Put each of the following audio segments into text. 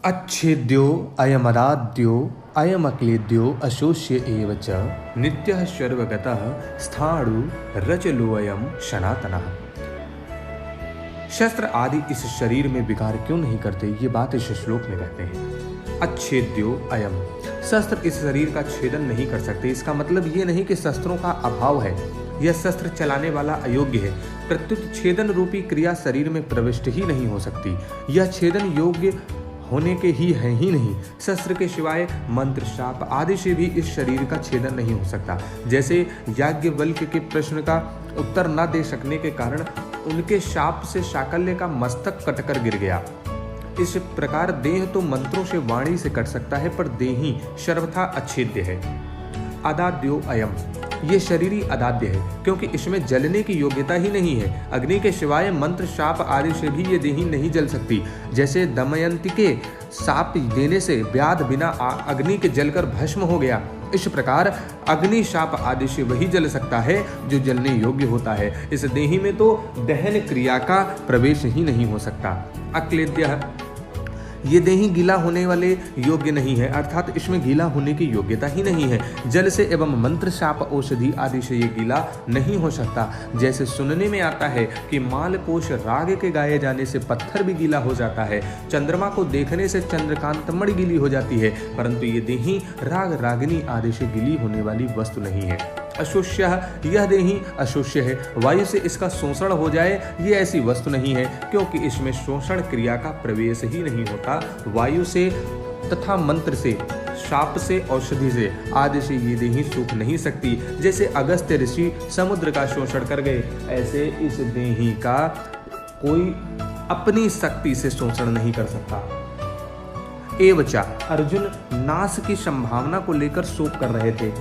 अच्छेद्यो अयमदाद्यो अयमक्लेद्यो अशोष्य एव च नित्यः सर्वगतः स्थाणु रचलोऽयं सनातनः। शस्त्र आदि इस शरीर में विकार क्यों नहीं करते, ये बात इस श्लोक में कहते हैं। अच्छेद्यो अयम, शस्त्र इस शरीर का छेदन नहीं कर सकते। इसका मतलब ये नहीं कि शस्त्रों का अभाव है, यह शस्त्र चलाने वाला अयोग्य है। प्रत्युत छेदन रूपी क्रिया शरीर में प्रविष्ट ही नहीं हो सकती। यह छेदन योग्य होने के ही है ही नहीं। शस्त्र के सिवाय मंत्र, शाप आदि से भी इस शरीर का छेदन नहीं हो सकता। जैसे याज्ञवल्क्य के प्रश्न का उत्तर न दे सकने के कारण उनके शाप से शाकल्य का मस्तक कटकर गिर गया। इस प्रकार देह तो मंत्रों से, वाणी से कट सकता है, पर देही सर्वथा अच्छेद्य है। अदाद्यो अयम, ये शरीरी अदाद्य है क्योंकि इसमें जलने की योग्यता ही नहीं है। अग्नि के सिवाय मंत्र, शाप आदि से भी ये देही नहीं जल सकती। जैसे दमयंती के शाप देने से व्याध बिना अग्नि के जलकर भस्म हो गया, इस प्रकार अग्नि, शाप आदि से वही जल सकता है जो जलने योग्य होता है। इस देही में तो दहन क्रिया का प्रवेश ही नहीं हो सकता। अक्लेद्य, ये देही गीला होने वाले योग्य नहीं है, अर्थात इसमें गीला होने की योग्यता ही नहीं है। जल से एवं मंत्र, शाप, औषधि आदि से ये गीला नहीं हो सकता। जैसे सुनने में आता है कि मालकोश राग के गाए जाने से पत्थर भी गीला हो जाता है, चंद्रमा को देखने से चंद्रकांत मणि गीली हो जाती है, परंतु ये देही राग, रागिनी आदि से गीली होने वाली वस्तु नहीं है। अशोष्य, यह देही अशोष्य है। वायु से इसका शोषण हो जाए ये ऐसी वस्तु नहीं है, क्योंकि इसमें शोषण क्रिया का प्रवेश ही नहीं होता। वायु से तथा मंत्र से, शाप से, औषधि से आदि से ये देही सूख नहीं सकती। जैसे अगस्त्य ऋषि समुद्र का शोषण कर गए, ऐसे इस देही का कोई अपनी शक्ति से शोषण नहीं कर सकता। एवचा, अर्जुन नाश की संभावना को लेकर शोक कर रहे थे,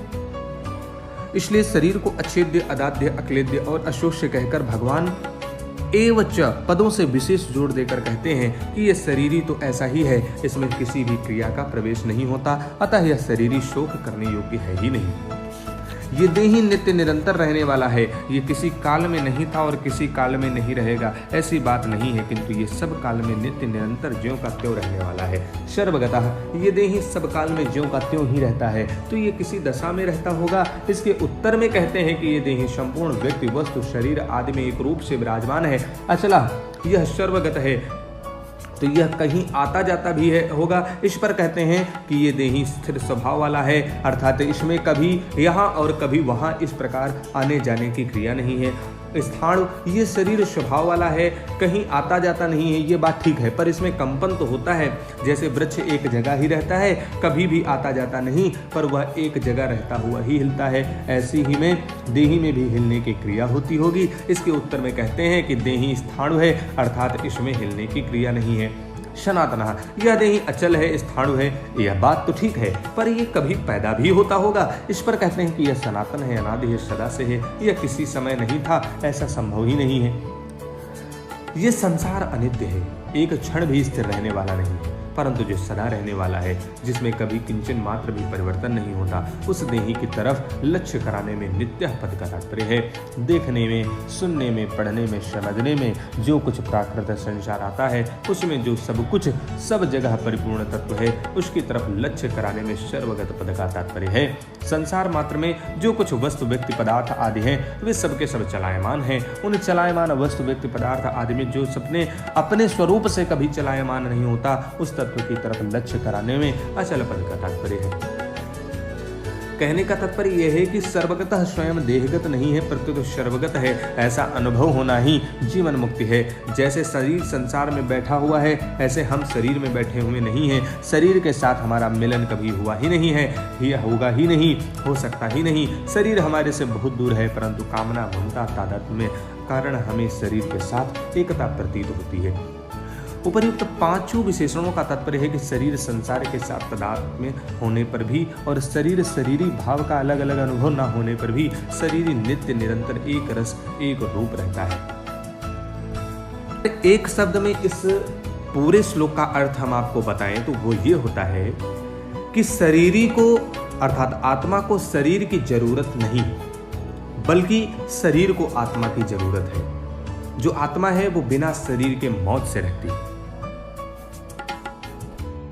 इसलिए शरीर को अच्छेद्य, अदाद्य, अक्लेद्य और अशोष्य कहकर भगवान एवच पदों से विशेष जोड़ देकर कहते हैं कि यह शरीरी तो ऐसा ही है, इसमें किसी भी क्रिया का प्रवेश नहीं होता, अतः यह शरीरी शोक करने योग्य है ही नहीं। ये देही नित्य निरंतर रहने वाला है, ये किसी काल में नहीं था और किसी काल में नहीं रहेगा, ऐसी बात नहीं है, किंतु ये सब काल में नित्य निरंतर ज्यों का त्यों रहने वाला है। सर्वगतः, ये देही सब काल में ज्यों का त्यों ही रहता है, तो ये किसी दशा में रहता होगा। इसके उत्तर में कहते हैं कि ये देही संपूर्ण व्यक्ति, वस्तु, शरीर आदि में एक रूप से विराजमान है। अचला, यह सर्वगत है, तो यह कहीं आता जाता भी है होगा। इस पर कहते हैं कि ये देही स्थिर स्वभाव वाला है, अर्थात इसमें कभी यहाँ और कभी वहाँ इस प्रकार आने जाने की क्रिया नहीं है। स्थाणु, ये शरीर स्वभाव वाला है, कहीं आता जाता नहीं है, ये बात ठीक है, पर इसमें कंपन तो होता है। जैसे वृक्ष एक जगह ही रहता है, कभी भी आता जाता नहीं, पर वह एक जगह रहता हुआ ही हिलता है, ऐसी ही में देही में भी हिलने की क्रिया होती होगी। इसके उत्तर में कहते हैं कि देही स्थाणु है, अर्थात इसमें हिलने की क्रिया नहीं है। सनातनः, यह देही अचल है, स्थाणु है, यह बात तो ठीक है, पर यह कभी पैदा भी होता होगा। इस पर कहते हैं कि यह सनातन है, अनादि है, सदा से है, यह किसी समय नहीं था, ऐसा संभव ही नहीं है। यह संसार अनित्य है, एक क्षण भी स्थिर रहने वाला नहीं, परंतु जो सदा रहने वाला है, जिसमें कभी किंचन मात्र भी परिवर्तन नहीं होता, उस देही की तरफ लक्ष्य कराने में नित्य पद का तात्पर्य है। देखने में, सुनने में, पढ़ने में, समझने में जो कुछ प्राकृत संसार आता है, उसमें जो सब कुछ सब जगह परिपूर्ण तत्व है, उसकी तरफ लक्ष्य कराने में सर्वगत पद का तात्पर्य है। संसार मात्र में जो कुछ वस्तु, व्यक्ति, पदार्थ आदि हैं, वे सबके सब चलायमान हैं। उन चलायमान वस्तु, व्यक्ति, पदार्थ आदि में जो सपने अपने स्वरूप से कभी चलायमान नहीं होता, उस तत्व की तरफ लक्ष्य कराने में अचल पद का तात्पर्य है। कहने का तात्पर्य यह है कि सर्वगतः स्वयं देहगत नहीं है, प्रत्युत सर्वगत है, ऐसा अनुभव होना ही जीवन मुक्ति है। जैसे शरीर संसार में बैठा हुआ है, ऐसे हम शरीर में बैठे हुए नहीं हैं। शरीर के साथ हमारा मिलन कभी हुआ ही नहीं है, यह होगा ही नहीं, हो सकता ही नहीं। शरीर हमारे से बहुत दूर है, परंतु कामना, ममता, तादात्म्य में कारण हमें शरीर के साथ एकता प्रतीत होती है। उपर्युक्त पांचों विशेषणों का तात्पर्य है कि शरीर संसार के साथ पदार्थ में होने पर भी और शरीर शरीरी भाव का अलग अलग अनुभव न होने पर भी शरीर नित्य निरंतर एक रस, एक रूप रहता है। एक शब्द में इस पूरे श्लोक का अर्थ हम आपको बताएं तो वो ये होता है कि शरीरी को अर्थात आत्मा को शरीर की जरूरत नहीं, बल्कि शरीर को आत्मा की जरूरत है। जो आत्मा है वो बिना शरीर के मौत से रहती है।